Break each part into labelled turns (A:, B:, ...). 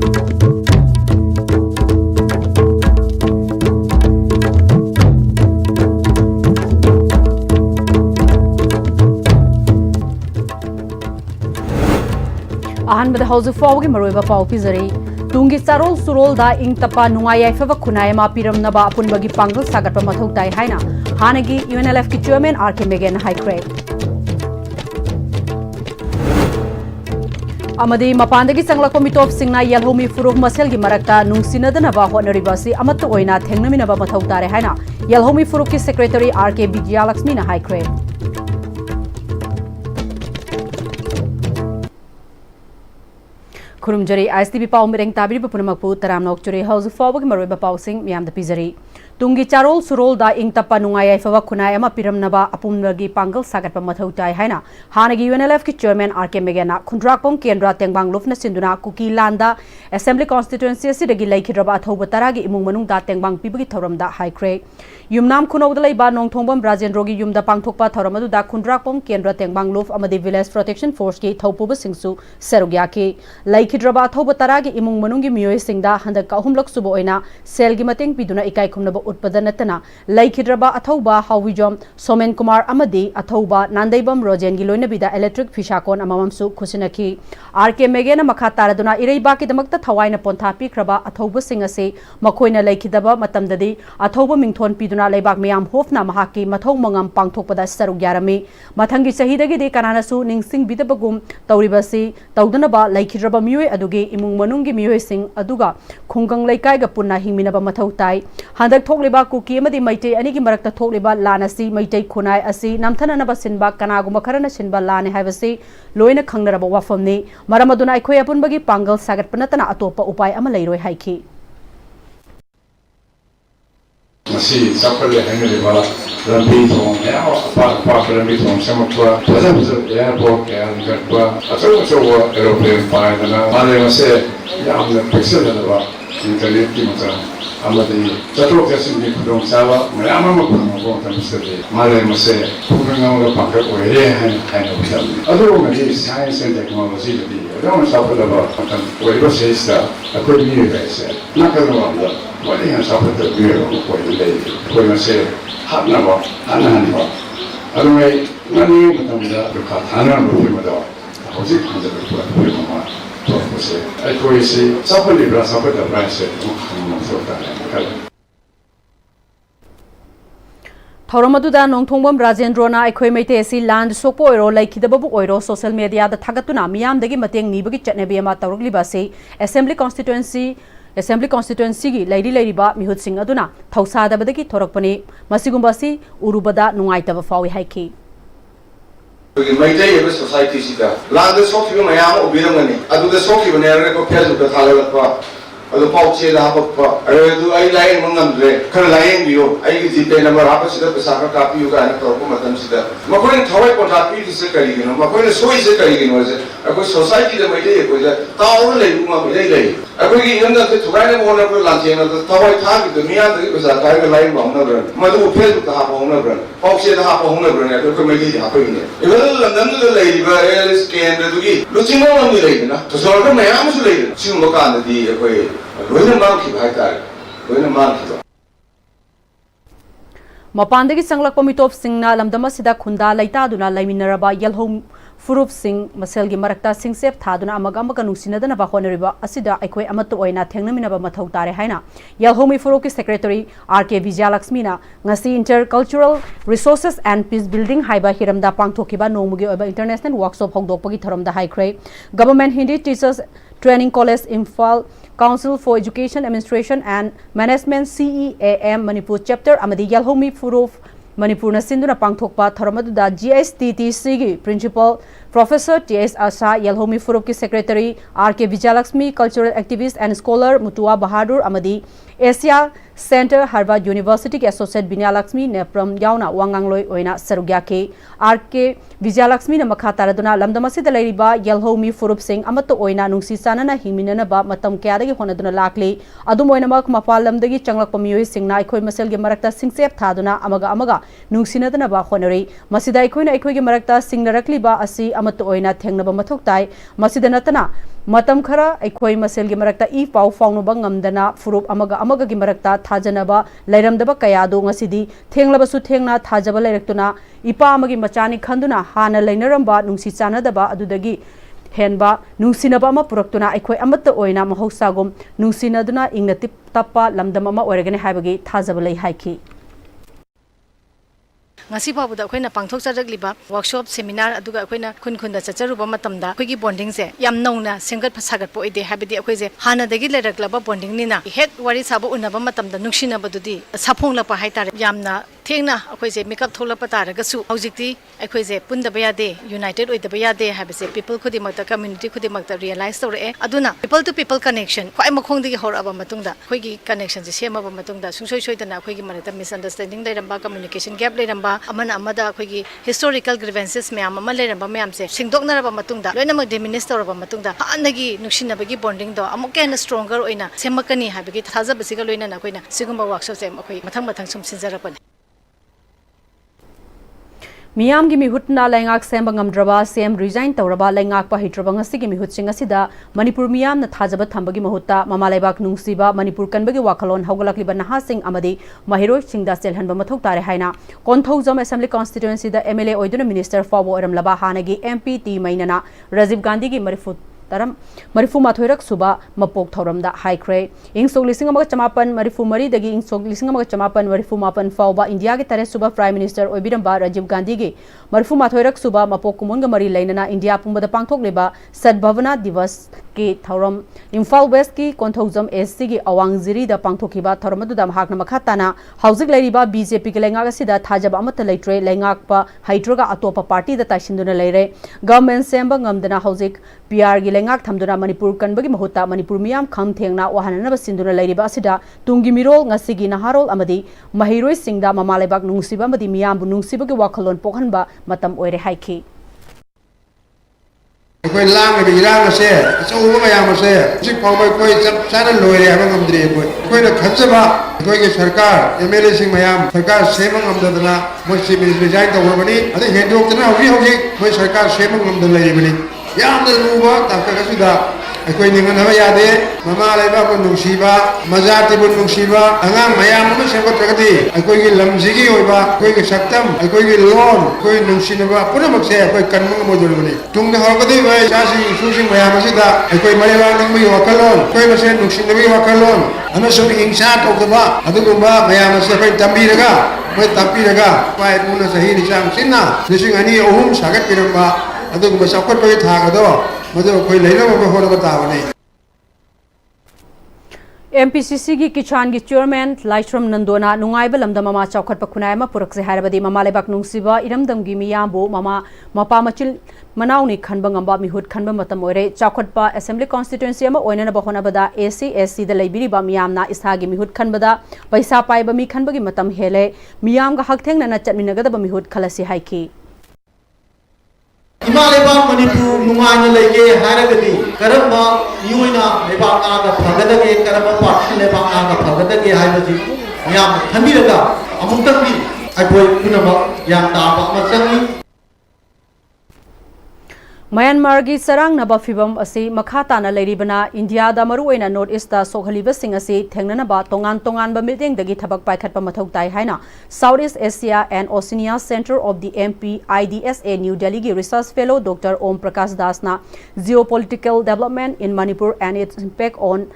A: अहनबद हौजु फाउगी मरोइबा पाउ पिजरी तुंगी चारोल सुरोल दा इंग तपा नुंगाई याइफबा खुनाय मा पिरमनबा अपुनबगी पांगल सागतपा मथौ ताई हाइना हानगी यूएनएलएफ की चेयरमैन आरके मेगन हाइक्रे अमदी मपानदगी संगलक मिटोप सिंगना यलहोमी फुरुफ मसेलगी मरकता नुंगसिनदनबा होनरिबासी अमत्त ओइना थेंगनमिनबा मथौ तारे हाइना यलहोमी फुरुफ की सेक्रेटरी आरके विजयालक्ष्मी ना हाइक्रे खुरुमजरी आईएसटीवी पाउ मिरेंग ताबिरिबा पुनमकपु तरामनोक चुरे हौजु फाउबगी मरोइबा पाउसिंग मियामदा पिजरी तुंगी चारोल सुरोल दा इंग तप्पा नुंगाई याइफबा खुनाय अमा पिरमनबा अपुनबगी पांगल सागतपा मथौ ताई हाइना हानगी यूएनएलएफ की चेयरमैन आरके मेगना खुंद्राकपोंग केंद्र तेंगबांग लुफना सिंदुना कुकी लांदा असेंबली कॉन्स्टिट्यूएंसी असिदगी लैखिद्रबा अथौबा तरागी इमुंग मनुंगदा तेंगबांग पिबगी थौरमदा हाइक्रे युमनाम खुनौदा लैबा नोंथोंबम राजेंद्रोगी युमदा पांगथोकपा थौरम अदुदा खुंद्राकपोंग केंद्र तेंगबांग लुफ अमदी विलेज प्रोटेक्शन फोर्स की थौपुबा सिंगसु सेरुग्याकी लैखिद्रबा अथौबा तरागी इमुंग मनुंगी मियोय सिंगदा हंदक अहुमलक सुबो ओइना सेलगी मतेंग पिदुना इकाई खुमनबा उत्पदा नतना लैखिद्रबा अथौबा हाविजोम सोमेन कुमार अमदी अथौबा नांदैबम रोजेनगी लोइनबिदा इलेक्ट्रिक फिशाकोन अममसु खुसिनकी आरके मेगेना मखा तारदुना इरैबाकी दमकता थवाइना पोंथा पिख्रबा अथौबा सिंग असे मखोइना लैखिदबा मतमददी अथौबा मिंथोन पिदुना लैबाक मयाम होफना महाकी मथौ मंगम पांगथोकपदा सरुक यारमी मथंगी सहीदगी कनानासु निंगसिंग बिदबगुम तौरिबसी तौदनबा लैखिद्रबा मियोय अदुगी इमुंग मनुंगी मियोय सिंग अदुगा खुंगंग लैकाइगा पुन्ना हिंगमिनबा मथौ ताई हंदक थोकलिबा कुकी अमदी मैटे अनिगी मरक्ता थोकलिबा लानसी मैटे खुनाय असि नामथननबा सिनबा कनागुम खरना सिनबा लाने हाइबसी लोइना खंगनरबा वाफमनी मरम अदुना अखोय अपुनबगी पांगल सागतपनतना अतोपा उपाय अमा लैरोय हाइखी
B: मसी चापले हैंगलिबा लंबी थोंग या पाक लंबी थोंग समक्वा फजन एयरपोर्ट या गटवा अचो एरोप्लेन पायदना माले मसे यामना पिक्सलनबा इंटरनेट की मता अमदी चतुर्थ किस्म की खुदोंग चावा मयाम अमा खुदोंग तमसदे माले मसे खुदोंग पाक ओइरे हैं बिसम अदुमदी साइंस एंड टेक्नोलॉजी दी अदुम चापलबा मतन ओइरो सेस्ता अकोर्डिंग टू गाइस नाकरवा वही हम चापल बिरो कोई ले कोई मसे हानबा हानबा अदुमै ननी मतमदा दुखा थाना रुमदा होजिक मदा कोई ममा तो से कोई से चापल लिब्रा चापल द प्राइस
A: थौरमदुदा नोंथोंबम राजेंद्रोना अखोय मैते असि लांड सोपो ओइरो लैखिदबबु ओइरो सोशल मीडिया दा थागतुना मियामदगी मतेंग निबगी चटनेबी अमा तौरकलिबासे असेंबली कॉन्स्टिट्यूएंसी की लैरी लैरिबा मिहुत सिंह अदुना थौसादबदगी थोरकपने मसिगुंबासी उरुबदा नुंगाइतब फावी हाइखी
C: मैटे सोसाइटी लांद सोखिबा मयाम उबिरमनी अदुदा सोखिबने अरको फेसबुक थालगतपा अदु पाउचे हापक्पा अदु आई लाइन मंगमद्रे खर लाइन बियो आई जीपे नंबर हापसिदा पैसा का कापियो का तोरको मतमसिदा मकोइन थवai कोटा पीसे करिगिनो मकोइन सोइसे करिगिनो जे अको सोसाइटी दे मैटे कोइ ताउ लेबुमा मिलै लै अकोगी यंदा ते थुगाइने मोना को लांचेना थवai थागि दु मिया दे पैसा काइगा लाइन बाउनब्र मदु फेसबुक ता हापौनब्र पाउचे दा हापौनब्र ने अको मैटे हापैने इबल लंदन दे लैरिबा एलिस केन्द्र दुगी लुचिमो नंदि लैना तो सोरको मयाम सु लैना सिमो कानदि अकोइ लोइना मांखि भाइतार लोइना मांखि
A: मपानदगी संगलकपा मिटोप सिंगना लमदमसिदा खुंदा लैतादुना लैमिनरबा यलहोम फुरुफ सिंग मसेलगी मरक्ता सिंगसेप थादुना अमग अमग नुसिनदनबा होनरिबा असिदा अखोय अमत्त ओइना थेंगनमिनबा मथौ तारे हाइना यलहोमी फुरुफ की सेक्रेटरी आरके विजयालक्ष्मीना ngasi intercultural resources and peace building हाइबा हिरमदा पांगथोकिबा नोमुगी ओइबा इंटरनेशनल वर्कशॉप होगदोकपगी थरमदा हाइख्रे government Hindi teachers training college Imphal Council for Education Administration and Management CEAM Manipur chapter amadi Yalhomi Furuf Manipur na sinduna pangthokpa tharamadda GSTTC gi principal Professor TS Asa Yalhomi Furuf ki secretary RK Vijayalakshmi cultural activist and scholar Mutua Bahadur amadi Asia Center Harvard University ki associate Binyalakshmi Nepram yauna wangangloi oina sarugya ke RK Vijayalakshmi na makha taraduna lamdamasi da lairiba Yalhomi Furuf Singh amato oina nungsi sanana himinana ba matam kyadagi honaduna lakli adum oina mak mapal lamdagi changlakpa miyoi singna akhoi masel gi marakta singsep thaduna amaga nungsinadana ba honori masida akhoi na akhoi gi marakta singnarakli ba asi amato oina thengnaba mathok tai masida natana matam khara aikhoi masel gi marakta I pau faunubang ngamdana furup amaga gi marakta thajanaba lairamdaba kaya do ngasidi thenglabasu thengna thajaba lairektuna ipa amagi machani khanduna hana lainaramba nungsi chanadaba adudagi henba nungsinaba ama puraktuna aikhoi amatta oina mahoksagum nungsinaduna ingna tip tappa lamdam ama oregane haibagi thajaba lai haiki
D: ngasi babuda akoina pangthok charakliba workshop seminar aduga akoina khun-khunda chacharuba matamda akoigi bonding se yam nauna sengat phasagat po ide habidi akoise hana dagi leraklaba bonding nina het wari sabo unaba matamda nuksina badudi saphongla pa haitare yamna thengna akoise makeup thola patara gasu hojikti akoise pundaba yade united oidaba yade habise people khudi makta community khudi makta realize tore aduna people to people connection khoi makhong digi horaba matungda akoigi connection se semaba matungda sungsoi soidana akoigi marata misunderstanding leiramba communication gap leiramba amana amada akoigi historical grievances mayam ama leiramba mayam se singdoknaraba matungda loinamak diminish toraba matungda anagi nuksinabagi bonding do amuken stronger oina semakani habigi thajabasiga loinana akoina sigumba workshop se akoi mathang sum sinjarapani
A: Miyam gi mihutna laingak semba ngamdraba sem resign tawraba laingak pa hitraba ngasi gi mihut sing asida Manipur miyam na thajaba thambagi mahutta mama laibak nungsiba Manipur kanbagi wakhalon haugalakliba naha sing amadi mahiroi singda selhanba mathau tare haina konthojam assembly constituency da MLA oiduna minister fawo oram laba hanagi MP T mainana Rajiv Gandhi gi marifu mathoirak suba mapok thoramda haikre ingsok lising amaga chamapan marifu mari dagi ingsok lising amaga chamapan marifu mapan fawba India gi tare suba prime minister oibiramba Rajiv Gandhi gi marifu mathoirak suba mapok kumunga mari lainana India pumbada pangthok leba sadbhavana divas ki thoram Imphal West ki konthojam SC gi awangjiri da pangthokiba thoramadu da mahakna makhatana haujik lairiba BJP ki laingak asida thajaba amata leitre laingak pa hydroga atopa party da taisinduna leire government semba ngamdana haujik PR gi laingak thamduna Manipur kanbagi mahutta Manipur miyam kham thengna wahanana basinduna leiriba asida tungi mirol ngasigi naharol amadi mahiroi singda mamalebak nungsiba amadi miyam bu nungsiba gi wakhalon pokhanba matam oire haiki
E: कोई लांग भी इरांग से चौबा मयाम से जिक पाव कोई सब सारा लोरे हम गमद्रे कोई न खचबा कोई के सरकार एमएलए सिंह मयाम सरकार सेमंग गमदना मोसी रिजाइन तवबनी अदे हेडोक्तना हौरी हौरी कोई सरकार सेमंग गमदन लेबनी यामना लुबा ताकगसुदा कोई निंगनबा यादे ममा लेबा को नुंसीबा मजाति बु नुंसीबा अंगांग मयाम म सेंगोत्रगति कोई के लमजिगी होइबा कोई के सक्तम कोई के लोन कोई नुंसीनबा पुनमक से कोई कन्मंग मोदुलबनी तुंग हौगदि बै चासी सुसिंग मयाम सिदा कोई मरेबा नंगबि वकलोन कोई मसे नुंसीनबि वकलोन अमसुम हिंसा तौदबा अदुगुंबा मयाम से कोई तंबीरगा कोई तंबीरगा पाय मुना सही निचांग सिन्ना लिसिंग अनि ओहुम सागत पिरंबा अदुगुंबा साखोटबि थागदो मदो कोई लेनबा होरबा तावने
A: MPCC gi Kichan gi chairman Laitram Nandona nungaiba lamda mama chawkhatpa khunai ma purakse harabadi mama lebak nungsiba iramdam gi miyambo mama mapa machil manauni khanba ngamba mihut khanba matam oire chawkhatpa assembly constituency ama oinana bahona bada AC SC da leibiri ba miyamna isagi mihut khanbada paisa paiba mi khanba gi matam hele miyam ga hakthengna na chatminaga da mihut khalasi haiki
F: इमालेबा Manipur नुमायना लेके हारगदी करबा युइना लेबा आगा फगदगे करबा party लेबा आगा फगदगे हाइबजी याम थमिरगा अमुक्तबी अबोय पुनबा याम ताबा मचंगी
A: Myanmar gi sarang naba fibam asi makhatana leiribana India da maru oina North East da sokhaliba sing asi thengnana ba tongan ba meeting dagi thabak paikhatpa mathau tai haina Southeast Asia and Oceania Center of the IDSA New Delhi gi research fellow Dr. Om Prakash Das na geopolitical development in Manipur and its impact on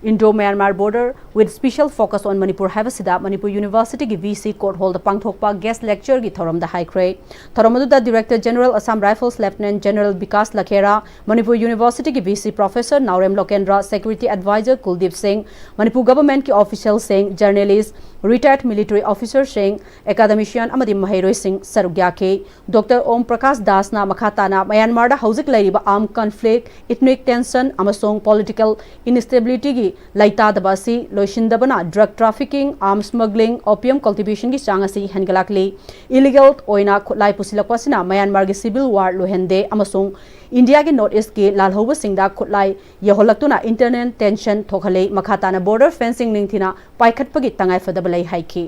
A: Indo-Myanmar border with special focus on Manipur Havasida Manipur University gi VC court hold the pangthokpa guest lecture gi thoram da high grade thoramadu da Director General Assam Rifles Lieutenant General Vikas Lakhera Manipur University gi VC Professor Naurem Lokendra Security Advisor Kuldeep Singh Manipur government ki official Singh journalist retired military officer Singh academician amadi Mahiroi Singh Sarugya ke Dr. Om Prakash Das na makhatana Myanmar da hauzik lairiba armed conflict ethnic tension amasong political instability gi laita dabasi loishindabana drug trafficking arms smuggling opium cultivation gi changasi hengalakli illegal oina khutlai pusilakwasina Myanmar gi civil war lohende amasong India gi North East gi lalhoba singda khutlai yaholaktuna internal tension thokhale makhatana border fencing ningthina paikhatpagi tangai fadabalai haiki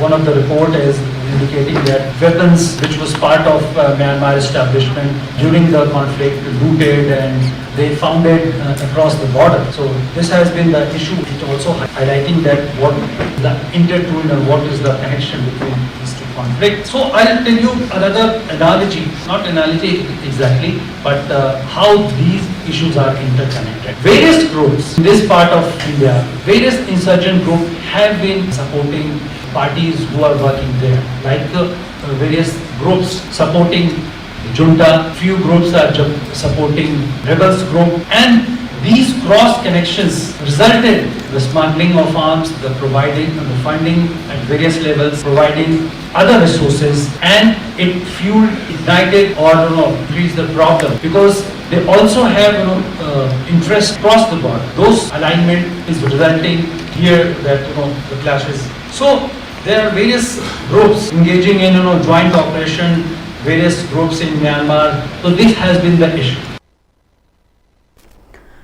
G: one of the report is indicating that weapons which was part of Myanmar establishment during the conflict looted and they found it across the border. So this has been the issue. It also highlighting that what the intertwine and what is the connection between these two conflicts. So I'll tell you another analogy, not analogy exactly, but how these issues are interconnected. Various groups in this part of India, various insurgent groups have been supporting parties who are working there, like various groups supporting junta, few groups are supporting rebels group, and these cross connections resulted in the smuggling of arms, the providing the funding at various levels, providing other resources, and it fueled, ignited, or increased the problem because they also have interest across the board. Those alignment is resulting here that the clashes. So there are various groups engaging in joint operation, various groups in Myanmar. So this has been the issue.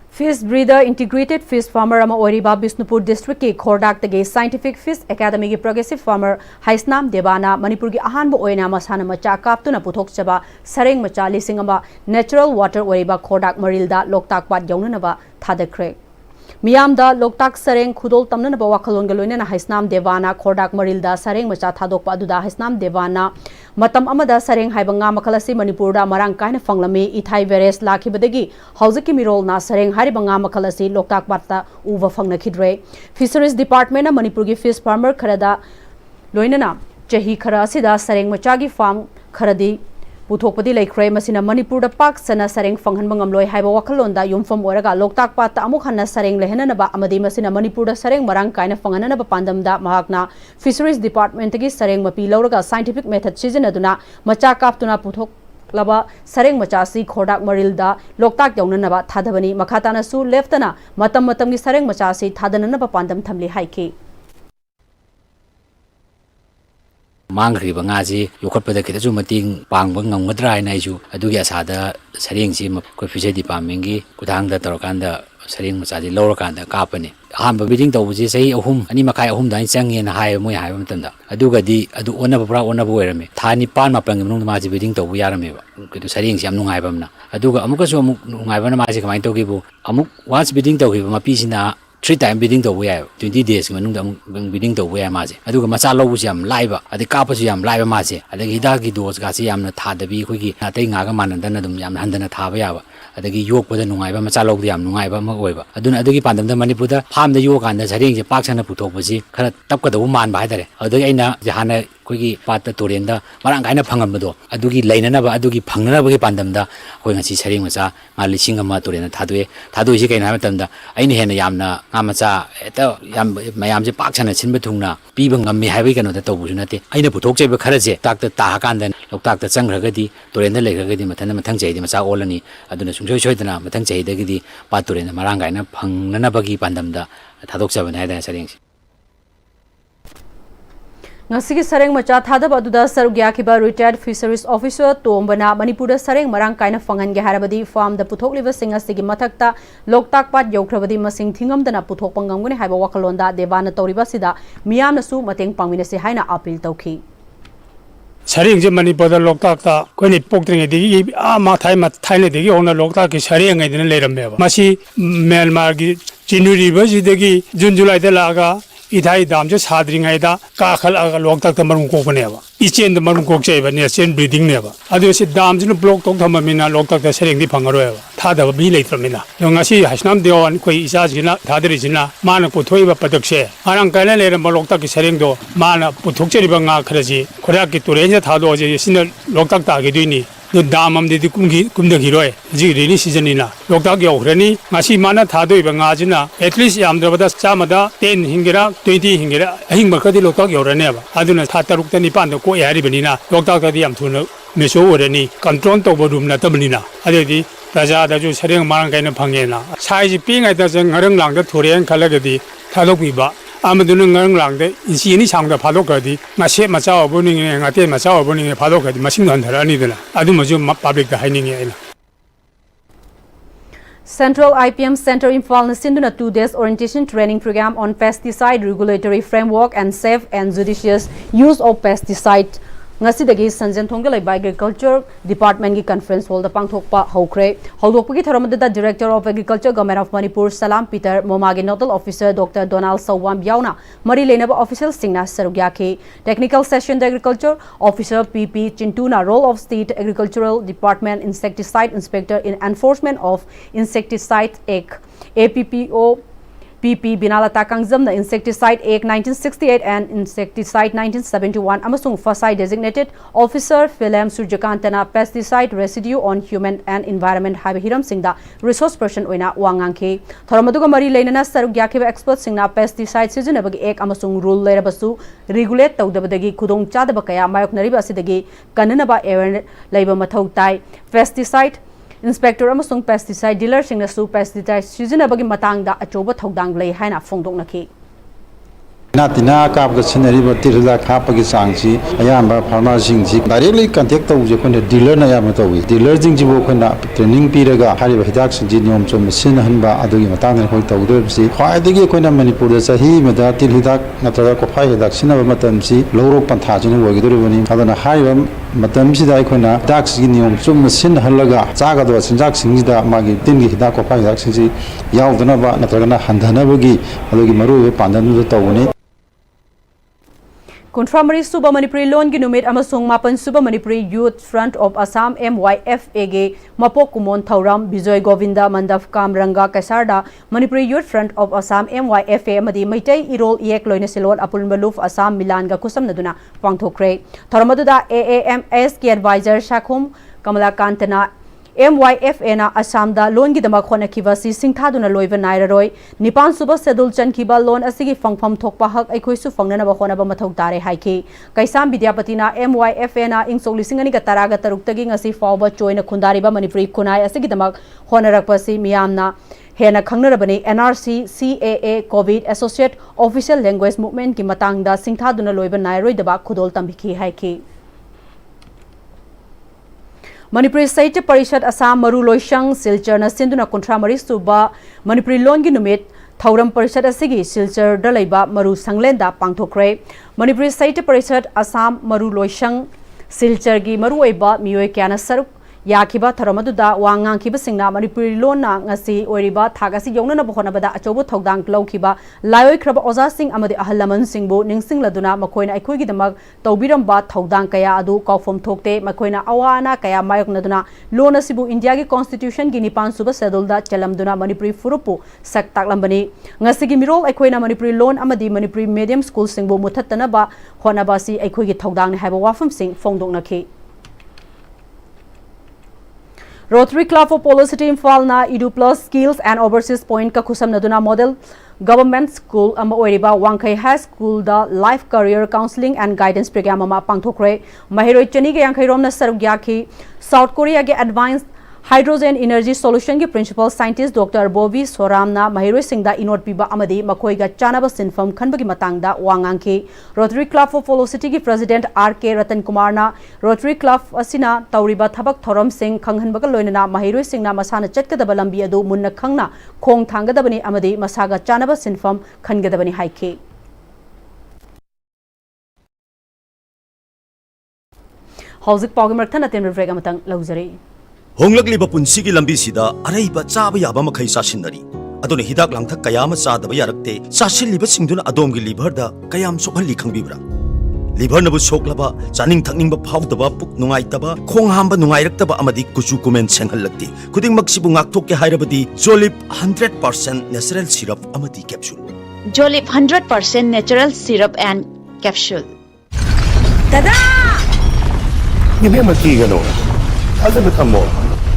A: Fish breeder integrated fish farmer ama oiriba Bisnupur district ki Khordak tagi scientific fish academy ki progressive farmer Haisnam Devana Manipur ki ahanba oina masana macha kaptuna puthok chaba sareng macha lising ama natural water oiriba Khordak Marilda Loktak Pat yaunanaba thadakre Miyamda Loktak Sareng Khudol Tamnanaba Wakhalon Galoina Haisnam Devana Khordak Marilda Sareng macha thadokpa aduda Haisnam Devana Matam amada Sareng haibanga makalasi Manipurda marang kaina fanglami ithai virus lakhibadagi hauziki mirol na Sareng haribanga makalasi Loktak Patta uva fangnakidre Fisheries Department na Manipur gi fish farmer kharada loinana chahi khara asida Sareng macha gi farm kharadi Puthokpadi laikre masina Manipur da pak sana sareng fanghan bangam loi haiba wakhalonda yumfam oraga Loktak Pat amuk hanna sareng lehenanaba amadi masina Manipur da sareng marang kaina fangananaba pandamda mahakna Fisheries Department gi sareng mapi lauraga scientific method sizinaduna macha kaptuna puthok laba sareng macha si Khordak Marilda Loktak yaunanaba thadabani makhatana su leftana matam gi sareng macha si thadananaba pandam thamli haiki
H: Mangriba ngaji yokhatpada kitasu mating pangba ngamgadra haina isu adugi asada sarengsi ko Fisheries Department gi kudangda torakanda sareng machaji laurakanda kapani ahamba bidding tawbuji sei ahum ani makai ahum dai changena hai moi hai matanda adugadi adu onaba pra onaba oirame thani pan mapang mnung maji bidding tawbu yarame ba kitu sarengsi am nungai bamna aduga amukasu amuk nungai bana maji kamai tawgibu amuk once bidding tawgiba mapisina 3 time bidding to we 20 days manung bidding to we ma je aduga macha lobu siam laiba adi kapasu yam laiba ma je adagi hidaki dose ga si yamna thadabi khoi atai nga ga manandana dum yam handana thaba yaba adagi yokpada nungaiba macha logdi yam nungaiba ma oiba aduna adugi pandamda Manipurda farm da yokanda sareng je paksana puthokpasi khara tapkadabu manba haidare adagi aina jahana khoi pata torenda marang kaina phangambado adugi lainanaba adugi phangnaba gi pandamda khoi ngasi sareng macha ma lising ama torena thadoi si kaina matamda aini hena yamna ngamacha eta yam mayam je paksana sinba thungna piba ngammi haibai kano da tawbu sunate aina puthok cheba khara je takta ta hakan Loktak ta changragadi torenda legragadi mathang jaidi macha olani aduna sungsoi soidana mathang jaidagidi pa torenda marang kaina phangnanabagi pandamda thadok chabana haida sarengsi
A: Ngasigi sareng macha thadab aduda sarugya kiba retired fisheries officer tombana Manipurda sareng marang kaina fangan ge harabadi farm da puthok liva singa sigi mathakta Loktak Pat yaukrabadi masing thingamdana puthok pangangune haiba wakalonda Devana tawriba sida miyamna su mateng pangmina se haina appeal tawki
I: sareng je Manipurda Loktak ta koni poktrenge digi ma thaile digi ona Loktak ki sareng ngai dina lerambe masi Myanmar gi January basi digi June July da laga idai dam je sadringai da ka khal aga Loktak ta marum ko baneba ichen da marum ko chei bane chen breeding neba adu se dam je block tok thamamina Loktak ta sereng di phangaroeba thada bi leitramina ngasi Haisnam Dewan koi isa jina thadri jina mana puthoi ba padakse arang kana le Loktak ki sereng do mana puthok cheri ba nga kharaji khorak ki turenja thado je sin Loktak ta gi duini dam de kumda giroi ji rainy season ina Loktak yaurani ngasi mana thadoi ba nga jina at least yamdra chamada 10 hingera 20 hingera ahing makadi Loktak yaurani ba aduna thataruk tani pan ko yari banina Loktak ta yam thuna meso orani control to bodum na tamnina adedi raja da ju sareng marang kaina phangena size pingai da jeng ngarang lang da thoreng khalagadi thadok bi ba 아무도는 ngang랑데 인시니 상다 파도까지 마세 마차 오버닝에 가테 마차 오버닝에 파도까지 마싱도 안 달아니더라 아주 뭐좀 public 다 하이닝이 아니라
A: Central IPM Center Imphal Nasinduna 2 days orientation training program on pesticide regulatory framework and safe and judicious use of pesticide. Ngasidagi Sanjan Thongalai by Agriculture Department ki conference hall da pangthokpa hokre hawdokpagi tharamada Director of Agriculture Government of Manipur Salam Peter Momagi Nodal Officer Dr. Donald Sawam Yauna Mari Lenaba Official Singna Sarugyaki Technical Session the Agriculture Officer PP Chintuna Role of State Agricultural Department Insecticide Inspector in Enforcement of Insecticide Act APPO PP Binalata Kangzam the Insecticide Act 1968 and Insecticide 1971 Amasung Fasai designated Officer Philem Surjakantana Pesticide Residue on Human and Environment Habihiram Singda Resource Person Oina Wangangke Thoramaduga Mari Lenana Sarugyaki expert Singna Pesticide Seasonabagi Act Amasung Rule Lerabasu Regulate Tawdabadagi Kudong Chadabakaya Mayok Nariba Sidagi Kananaba Aaron Labor Matautai Pesticide Inspector amasung pesticide dealer singna su pesticide sizinabagi matangda achoba thodang lei haina phongdoknaki
J: Natina Kap Sinariba Tirla Kapaki Sangsi, Ayamba Farmers directly contact the dealer Nayamatowi, dealer Jinjibokana, training Piraga, Hariba Hidax, Jinium, Sin Hanba, Adu Matang, Hoyta, why the Gakona Manipur, Sahi, Madatil Hidak, Natarako Hidak, Sinava Matamsi, Loro Pantajin, Wagidurani, Hadana Hiram, Matamsi Daikona, Dax Ginium, Sum Sin Halaga, Zagado, Sinjak Singida, Magi, Dingi Hidako Hidaxi, Yaudanaba, Natarana, Handanabagi, Alugi Maru, Pandan, the Tawani.
A: Contramari Suba Manipuri Loan Ginumit Amasung Mapan Suba Manipuri Youth Front of Assam MYFAG Mapokumon Thauram Bijoy Govinda Mandaf Kamranga Kasarda Manipuri Youth Front of Assam MYFA Madi Maitai Irol Iek Loina Silon Apul Maluf Assam Milanga Kusam Naduna Pangthokre Thoramaduda AAMS ki advisor Shakhum Kamala Kantana MYFA na Assam da loan gi dama khona kiba si singthaduna loiba nairaroi Nipan suba sedul chan kiba loan asigi fangpham thokpa hak aikoi su fangnana ba khona ba mathau tare haiki Kaisam Vidyapati na MYFA na ingso lisingani ga taraga taruk tagi ngasi fawba choina khundari ba Manipuri khunai asigi dama khona rakpa si miyamna hena khangnarabani NRC CAA COVID Associate Official Language Movement ki matangda singthaduna loiba nairoi daba khudol tambiki haiki Manipuri Sahitya Parishad Assam Maru Loishang Silchar na Sinduna Contramari Suba Manipuri Longi Numit Thauram Parishad Asigi Silchar Dalaiba Maru Sanglenda Pangthokre Manipuri Sahitya Parishad Assam Maru Loishang Silchar gi Maru Oiba Miyoi Kyana Saruk Yakiba Tharamaduda Wangang Kiba Singna Manipuri Lona Ngasi Oiriba Thagasi Yongna Bohonabada Achobo Thogdang Laukiba Layoi Kraba Oza Singh Amadi Ahalaman Singbo Ningsing Laduna Makoina Aikoigi Damag Taubiram Thogdang Kaya Adu Kaufom Thokte Makoina Awana Kaya Mayok Naduna Lona Sibu India ki Constitution gi Nipan Suba Sedulda Chelamduna Manipuri Furupu Sak Taklambani Ngasigi Mirol Aikoina Manipuri Lon Amadi Manipuri Medium School Singbo Muthatanaba Honabasi Aikoigi Thogdang Haba Wafam Singh Fongdoknaki Rotary Club for Policity Imphal na Edu Plus Skills and Overseas Point ka khusam naduna Model Government School ama oiriba Wangkai High School da Life Career Counseling and Guidance Program ama pangthokre Mahiroi Chani ge Yangkai rom na sarugyaki South Korea ge Advanced Hydrogen Energy Solution ki Principal Scientist Dr. Bovi Soramna Mahiroi Singda Inot Piba Amadi Makoiga Chanaba Sinfam Khanbagi Matangda Wangangki Rotary Club for Velocity ki President R.K. Ratan Kumarna Rotary Club Asina Tauriba Thabak Thoram Singh Khanghanbaga Loinana Mahiroi Singna Masana Chatkadaba Lambi Adu Munna Khangna Khong Thangadabani Amadi Masaga Chanaba Sinfam Khangadabani Haiki Hauzik Pogmarthana Tem Rega Matang Lauzari
K: Honglakliba punsigi lambisida araiba chaba yaba makhai sasinari aduna hidak langthak kayama chadaba yarakte sasilliba singduna adomgi liver da kayam sokhalli khangbibra liver nabu soklaba chaning thakningba phawdaba puk nungaitaba khong hamba nungairaktaba amadi kuchu kumen senghallakti khuding maksibu ngakthok ke hairabadi Jolip 100% natural syrup amadi capsule
L: Jolip 100% natural syrup and capsule
M: Tada
N: Ibe matigano Azab tamo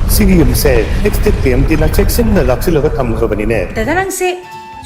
N: Sige say next Pm-Istv na check sin na laksilaga thamgabani ne
M: Tadarang se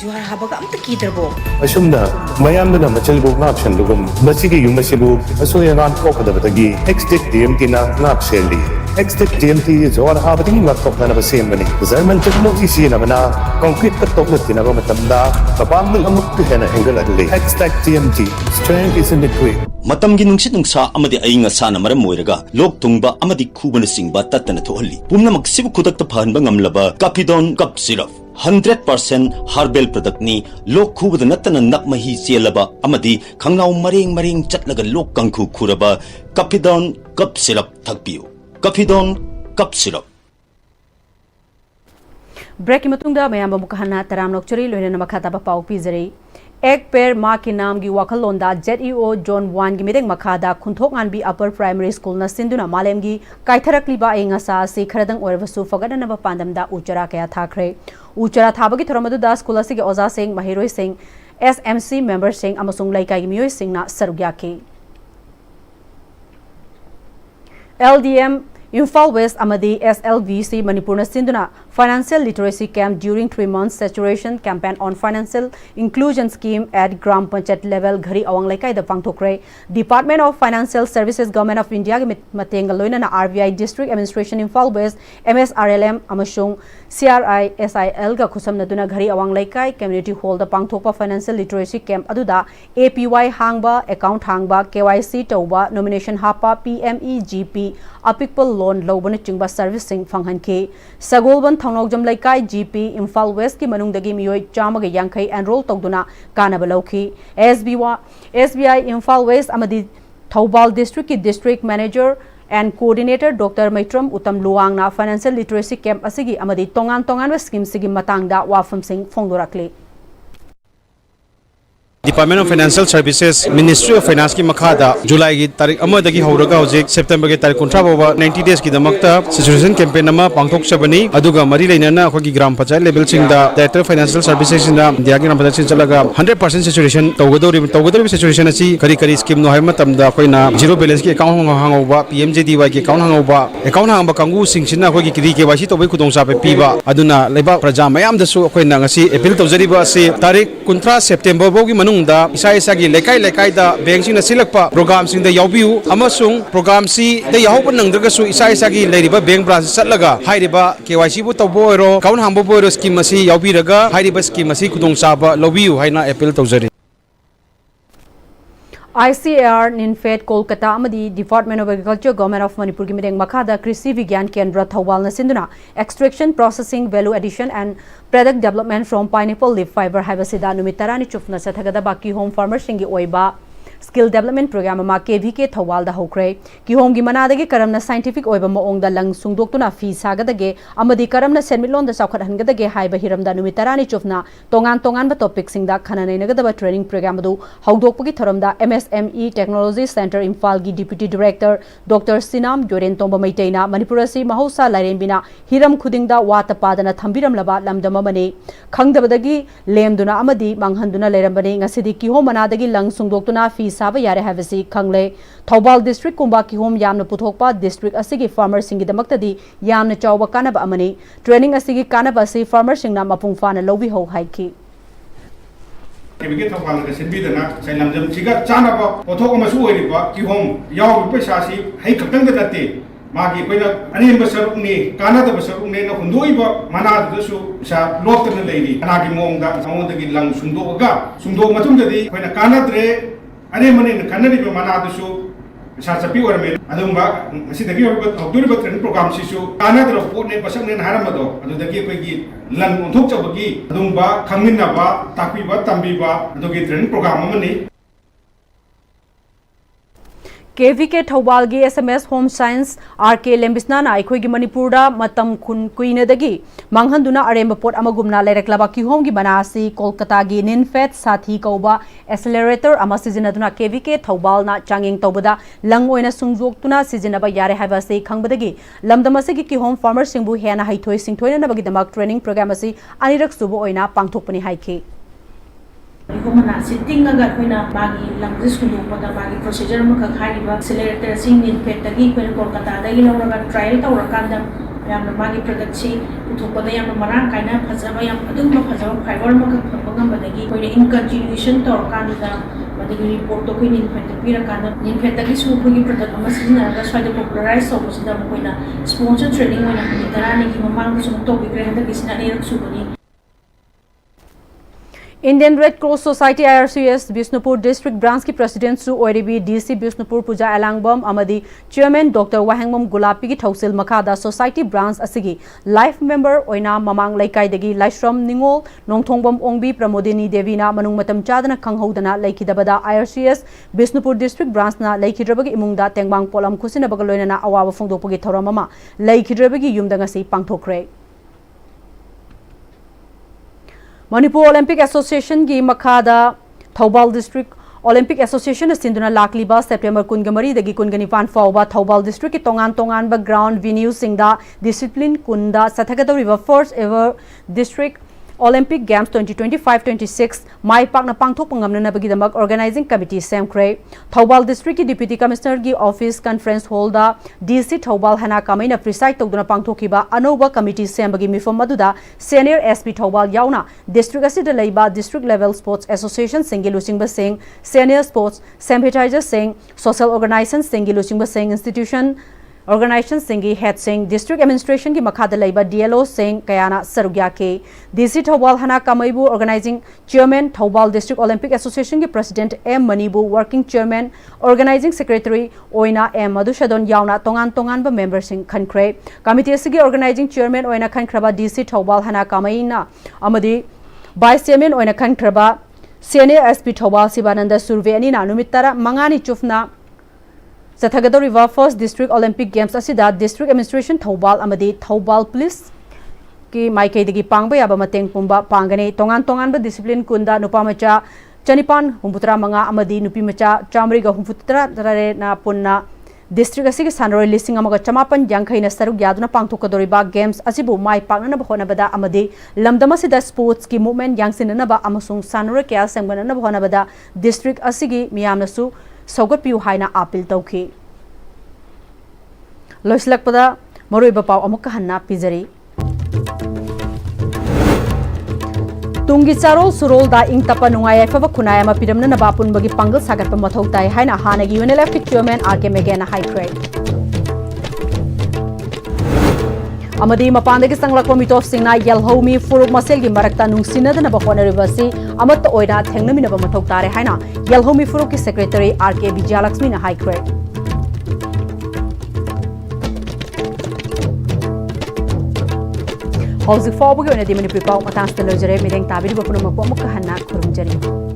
M: juhar habaga amta kiderbo
N: Asumna mayam na machalbo ngap sandugum masigi yung masibu asoya ngan ko kadabagi next Pm-Istv na ngap selli Extec TMT Johar Habading Laptop na Basembani, Zerman Technology Namana, Concrete Katoklet in Aromatanda, Babang Amuk Hena Hengaladli, Extec TMT, strength is in the quick.
K: Matamgi nungsit nungsa amadi ainga sana maram moiraga lok tungba amadi khubana singba tatana thohali pumna maksibu khudak ta phanba ngamlaba Capidon Cup Syrup 100% herbal product ni lok khubada natana nakmahi chelaba amadi khangnau mareng chatlaga lok kangkhu khuraba Capidon Cup Syrup thakpiu Capidon Cup Syrup
A: Break matungda mayam mukahana taram lokchuri loina makata ba pau pizari एक पेर माँ के नाम की वाखलोंदा ZEO John 1 की मिदेंग मखादा खुंथोक आनबी upper primary school न सिंधुना मालेम की काइथरकलीबा एंगसा से खरदंग ओरवसु फगदनब पांदमदा उचरा कया थाखरे उचरा थाबगी थरमदुदा स्कूल असिगे ओजा सिंह महिरोय सिंह SMC मेंबर सिंह अमसुंग लैकाई मियोय सिंहना सरुग्याकी LDM Imphal West Amadi SLVC Manipuri Sindhuna Financial Literacy Camp during 3 months saturation campaign on financial inclusion scheme at Gram Panchayat level Ghari Awang Laikai the Pangthokre Department of Financial Services Government of India Matenga Loina RBI District Administration Imphal West MSRLM Amashung CRI SIL ga khusam naduna Ghari Awang Laikai Community Hall the Pangthokpa Financial Literacy Camp aduda APY hangba account hangba KYC tauba nomination hapa PME-GP apikpal loan lobana chingba servicing fanghanke Sagolban Thongnokjam Laikai GP Imphal West ki manungdagi miyoi chamaga yankai enroll tawduna kanaba lawki SBI Imphal West amadi Thoubal District ki District Manager and Coordinator Dr. Maitram Utam Luangna Financial Literacy Camp asigi amadi tongan scheme sigi matangda wafam sing fongdorakli
O: Department of Financial Services Ministry of Finance की मखादा जुलाई की तारीख अमदगी हौरगा हौजिक सितंबर की तारीख 19 बाबा 90 days की दमकता situation campaign अमा पांगथोक चबनी अदुगा मरी लेना अखोगी ग्राम पंचायत लेवल सिंगदा डायरेक्टर फाइनेंशियल सर्विसेज इंदा इंडिया की ग्राम पंचायत चलगा 100% सिचुएशन तौगदोरी सिचुएशन अछि करी स्कीम नो हाय मतमदा अखोइना जीरो बैलेंस की अकाउंट हांगौबा PMJDY की अकाउंट हांगौबा अकाउंट हांगबा कांगू सिंगसिना अखोगी KYC तौबै खुदोंसा पे पीबा अदुना लेबा प्रजा मयाम दसु अखोइना ngasi अपील तौजरिबा से तारीख 19 सितंबर बोगी इसा की लेकाई दा बैंक सिंह सिलकपा प्रोग्राम सिंह दा यावबिउ अमसुंग प्रोग्राम सि दा यावब नंगद्रगसु इसा की लेरिबा बैंक ब्रांच चलगा हाइरिबा KYC बु तौबो ओरो account हांबो borrow scheme Masih यावबिरगा हाइरिबा scheme Masih खुदोंसाबा लौबिउ हाइना appeal तौजरी
A: ICAR Ninfed Kolkata Amadi Department of Agriculture Government of Manipur ki mideng makhada Krishi Vigyan Kendra Thawal na sinduna extraction processing value addition and product development from pineapple leaf fiber habasida numitarani chufna sathagada baki home farmers singi oiba skill development program ma KVK Thawal da hokre ki home gi manadagi karamna scientific oiba maong da lang sungdoktuna fi sagadage amadi karamna senmitlon da saukhat hangadage haiba hiramda numitarani chufna tongan ba topic singda khananai nagadaba training program du hawdokpagi thoramda MSME Technology Center Imphal gi Deputy Director Dr. Sinam Joren Tomba Maiteina Manipurasi Mahausa Lairembina Hiram Khudingda wata padana thambiram laba lamdama mane khangdabadagi lemduna amadi manghanduna lerambane ngasidi ki home manadagi lang sungdoktuna fi साब यारे हैवसी खंगले Thoubal district कुंबा की home यामन पुथोकपा district असिगी farmer सिंगी दमक्तदी यामन चावबा कानब अमनी training असिगी कानब असि farmer सिंगना मपुंग फाना लौबी हो हाइकी
P: केबिके थौबाल के सिनबीदना सैलमजम सिगा चानबा पोथोक अमसु ओइरिबा की होम याव पैसासी है खतंग दते मागी कोइना अनेम बसरुकनी कानाद बसरुकनी न हुंदोइबा मनादसु सा लोक्तन लेरी अनागी मोंगदा अमोदगी लंग सुंदो मतुंगदी कोइना कानाद्रे अने मने कन्नडिबा मनादसु सा चपी ओरमे अदुंबा सिदगी औदुरिबा ट्रेनिंग प्रोग्राम सिसु कानाद्र पोटने बसकने हारमदो अदुदगी कोइगी लन ओंथोकचबगी अदुंबा खंगिनबा ताकबिबा तंबिबा अदुगी ट्रेनिंग प्रोग्राम अमनी
A: KVK Thawal gi SMS Home Science RK Lembisna na akhoi gi Manipurda matam khun kuina dagi manghanduna aremba pot amagumna lereklaba ki home gi banasi Kolkata gi Ninfed sathi kauba accelerator ama sizinaduna KVK Thawal na changing tawbada lang oina sungjoktuna sizinaba yare haiba se khangbadagi lamdamase gi home farmer singbu hena haithoi singthoina nabagi damak training program asi anirak subo oina pangthokpani haike
M: Humana sitting agar koina bagi language kuno pada bagi procedure maka khaiba accelerator sing Ninfed tagi koina Kolkata dagi lauraga trial tawrakanda yam bagi product si uthopada yam marang kaina phajaba yam adum phajaba fiber maka phangam badagi koina in continuation tawrakanda ꯃꯗꯨꯒꯤ ꯔꯤꯄꯣꯔꯠꯇꯣ ꯑꯩꯈꯣꯏ ꯅꯤꯟꯐꯦꯠꯇ ꯄꯤꯔꯀꯥꯟꯗ ꯅꯤꯟꯐꯦꯠꯇꯒꯤꯁꯨ ꯑꯩꯈꯣꯏꯒꯤ product ꯑꯃ ꯁꯤꯖꯤꯟꯅꯔꯒ ꯁ꯭ꯋꯥꯏꯗ ꯄꯣꯄꯨꯂꯔꯥꯏꯁ ꯇꯧꯕꯁꯤꯗ ꯃꯈꯣꯏꯅ sponsor training ꯑꯣꯏꯅ ꯅꯨꯃꯤꯠ 10ꯅꯤꯒꯤ ꯃꯃꯥꯡꯗꯁꯨ ꯑꯃꯨꯛ ꯇꯧꯕꯤꯈ꯭ꯔꯦ ꯍꯟꯗꯛꯀꯤꯁꯤꯅ ꯑꯅꯤꯔꯛ ꯁꯨꯕꯅꯤ
A: Indian Red Cross Society IRCS Bishnupur District Branch की President Su OIRB DC Bishnupur Puja Alangbam Amadi Chairman Dr. Wahengmam Gulapi की Thausil Makada Society Branch asigi Life Member Oina Mamang Laikai degi Laishram Ningol Nongthongbam Ongbi Pramodini Devina Manung Matam Chadana Kanghodana Laikidabada IRCS Bishnupur District Branch na Laikidrabagi Imungda Tengbang Polam Kusinabag Loinana Awawa Fongdokpagi Thoramama Laikidrabagi Yumdangasi Pangthokre Manipur Olympic Association की मखादा Thoubal District Olympic Association सिंधुना लाकलीबा September 23 दगी 29 फाउबा Thoubal District की तोंगान बा ground venue सिंगदा discipline कुंदा सथगदौरिबा first ever District Olympic Games 2025-26 Mai Pakna Pangthok Pangamnanabagidamag Organizing Committee Semkre Thobal District की Deputy Commissioner की Office Conference Hall दा DC Thobal Hana Kamaina preside tawduna pangthokiba Anoba Committee Sembagi Mifam Maduda Senior SP Thobal Yauna District asida leiba District Level Sports Association Singi Lusingba Singh Senior Sports Sempatizers Singh Social Organization Singi Lusingba Singh Institution Organization Singi Head Singh District Administration की मखादा leiba DLO Singh Kayana Sarugya के DC Thobal Hana Kamaibu Organizing Chairman Thobal District Olympic Association की President M Manibu Working Chairman Organizing Secretary Oina M Madhushadon Yauna tongan ba member Singh Khankre Committee asigi Organizing Chairman Oina Khankraba DC Thobal Hana Kamaina Amadi Vice Chairman Oina Khankraba Senior SP Thobal Sibananda Survey ani na numitara mangani chufna Sathagado First District Olympic Games asida District Administration Thobal amadi Thobal Police ki maikei degi pangba yaba mateng pumba pangane tongan ba discipline kunda nupamacha chanipan humputra manga amadi nupi macha chamri ga humputra tare na punna District asigi sanroi listing amaga chamapan yangkhai na saruk yaduna pangthokadoriba games asibu mai pakna ba honabada amadi lamdama sida sports ki movement yangsinna ba amasung sanroi kya sengmana na honabada district asigi miyamnasu Sogot Piu Haina Apil Tauki Loislakpada Maruiba Pau Amuka Hanna Pizari Tungi Charol Surol da Ing Tapa Nungaya Fava Kunaya Piramna Nabapun Bagi Pangal Sagat Pamatautai Haina Hanagi UNLF Chairman RK Megana High Grade Amadi Mapandagi Sanglakwa Mitof Singna Yelhomi Furuk Maselgi Marakta Nungsina the Nabahona Rivasi Amat Oida Tengnamin of Matokare Haina Yelhomi Furuki Secretary RK Vijalaxmina High Grade How's the Fobu and the Manipuri Matans the Lojere Mideng Tabi Bapuna Pomuka Hana Kurumjari.